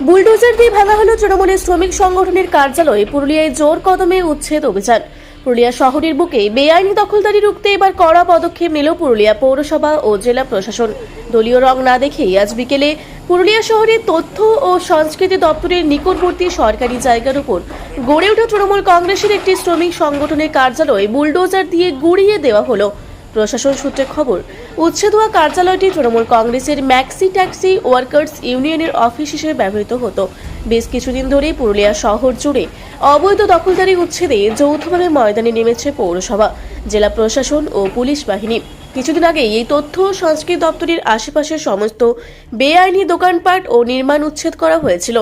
Bulldozer দিয়ে ভাঙা হলো তৃণমূলের শ্রমিক সংগঠনের কার্যালয়ে। পুরুলিয়ায় জোর কদমে উচ্ছেদ অভিযান। পুরুলিয়া শহরের বুকে বেআইনি দখলদারি রুখতে এবার কড়া পদক্ষেপ নিল পুরুলিয়া পৌরসভা ও জেলা প্রশাসন। দলীয় রং না দেখেই আজ বিকেলে পুরুলিয়া শহরের তথ্য ও সংস্কৃতি দপ্তরের নিকটবর্তী সরকারি জায়গার উপর গড়ে ওঠা তৃণমূল কংগ্রেসের একটি শ্রমিক সংগঠনের কার্যালয়ে বুলডোজার দিয়ে গুড়িয়ে দেওয়া হলো। প্রশাসন সূত্রে খবর, উচ্ছেদ হওয়া কার্যালয়টি তৃণমূল কংগ্রেসের ম্যাক্সি ট্যাক্সি ওয়ার্কার্স ইউনিয়নের অফিস হিসেবে ব্যবহৃত হতো। বেশ কিছুদিন ধরে পুরুলিয়া শহর জুড়ে অবৈধ দখলদারি উচ্ছেদে যৌথভাবে ময়দানে নেমেছে পৌরসভা, জেলা প্রশাসন ও পুলিশ বাহিনী। কিছুদিন আগেই এই তথ্য ও সংস্কৃতি দপ্তরের আশেপাশের সমস্ত বেআইনি দোকানপাট ও নির্মাণ উচ্ছেদ করা হয়েছিল।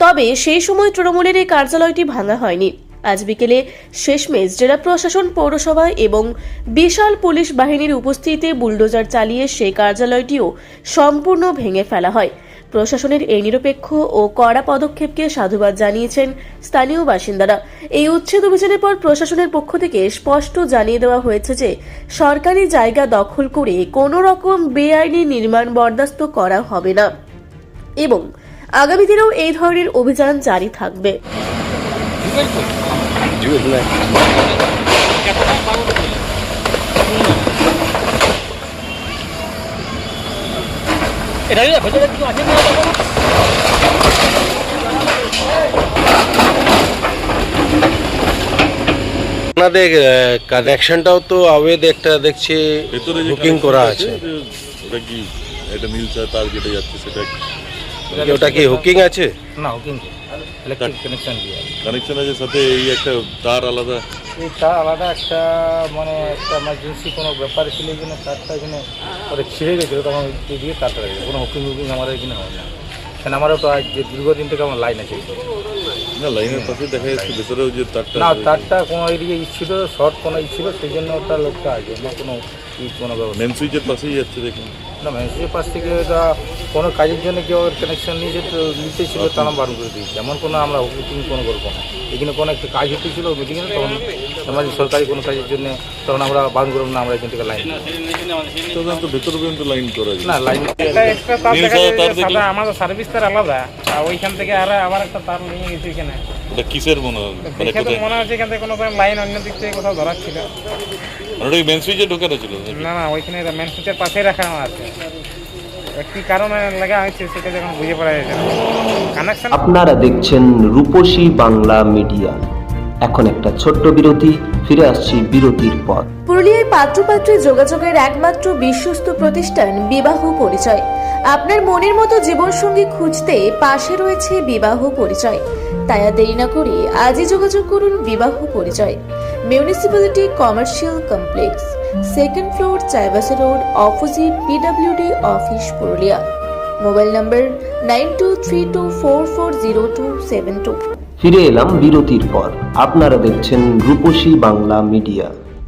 তবে সেই সময় তৃণমূলের এই কার্যালয়টি ভাঙা হয়নি। আজ বিকেলে শেষমেশ জেলা প্রশাসন, পৌরসভা এবং বিশাল পুলিশ বাহিনীর উপস্থিতিতে বুলডোজার চালিয়ে সেই কার্যালয়টিও সম্পূর্ণ ভেঙে ফেলা হয়। প্রশাসনের এই নিরপেক্ষ ও কড়া পদক্ষেপকে সাধুবাদ জানিয়েছেন স্থানীয় বাসিন্দারা। এই উচ্ছেদ অভিযানের পর প্রশাসনের পক্ষ থেকে স্পষ্ট জানিয়ে দেওয়া হয়েছে যে সরকারি জায়গা দখল করে কোনো রকম বেআইনি নির্মাণ বরদাস্ত করা হবে না এবং আগামী দিনেও এই ধরনের অভিযান জারি থাকবে। আপনাদের কানেকশনটাও তো অবৈধ একটা দেখছি বুকিং করা আছে। ওটা কি এটা মিলছে তার কেটে যাচ্ছে সেটা ওটা কি হুকিং আছে? না, হুকিং ইলেকট্রিক কানেকশন দিয়ে কানেকশন আছে, সাথে এই একটা তার আলাদা, এই তার আলাদা একটা মানে একটা এমার্জেন্সি কোনো ব্যাপার ছিল, এই জন্য তারটা এখানে ওটা ছিঁড়ে গেছিলো, তখন দিয়ে তারটা গেছে। কোনো হুকিং আমাদের এখানে হয় না, কারণ আমারও তো আজ দীর্ঘদিন থেকে আমার লাইন আছে। না লাইনের পাশে দেখা যাচ্ছে ভেতরেও যে তারটা, না তারটা কোনো এদিকে ছিল, শর্ট কোনো ছিল, সেই জন্য ওটা লোকটা আছে না, কোনো কোনো ব্যাপার মেন সুইচের পাশেই যাচ্ছে দেখুন। না, মেনসির পাশ থেকে ওটা কোনো কাজের জন্য কেউ কানেকশন নিতে ছিল, তারা বারণ করে দিয়েছে। এমন কোনো আমরা হুকিং কোনো করবো না। এখানে কোনো একটা কাজ হতেছিল মিটিংয়ে, তখন আমাদের সরকারি কোনো কাজের জন্য তখন আমরা বারণ করবো না, আমরা এখান থেকে লাইন তো ভেতরে পর্যন্ত লাইন করা যায় না। লাইন আমাদের সার্ভিস তার আলাদা, ওইখান থেকে আর আবার একটা তার নিয়ে গেছে এখানে। ওটা কিসের মনে হয়? মনে হচ্ছে এখান থেকে কোনো লাইন অন্য দিক থেকে কোথাও ধরার ছিল। ওটা মেন সুইচে ঢোকানো ছিল? না না, ওইখানে মেন সুইচের পাশেই রাখা আছে। একটি কারণে লাগা হয়েছে, সেটা যখন বুঝে পড়া যাচ্ছে না কানেকশন। আপনারা দেখছেন রূপসী বাংলা মিডিয়া। এখন একটা ছোট্ট বিরতি, ফিরে আসছি বিরতির পর। পুরুলিয়ায় পাত্রপাত্রী যোগাযোগের একমাত্র বিশ্বস্ত প্রতিষ্ঠান বিবাহ পরিচয়। আপনার মনের মতো জীবনসঙ্গী খুঁজতে পাশে রয়েছে বিবাহ পরিচয়। তাই আর দেরি না করে আজই যোগাযোগ করুন বিবাহ পরিচয়। Municipality commercial complex, second floor, Chaibasa road, opposite PWD office, Purulia. Mobile নম্বর 9232440272। ফিরে এলাম বিরতির পর। আপনারা দেখছেন রূপসী বাংলা মিডিয়া।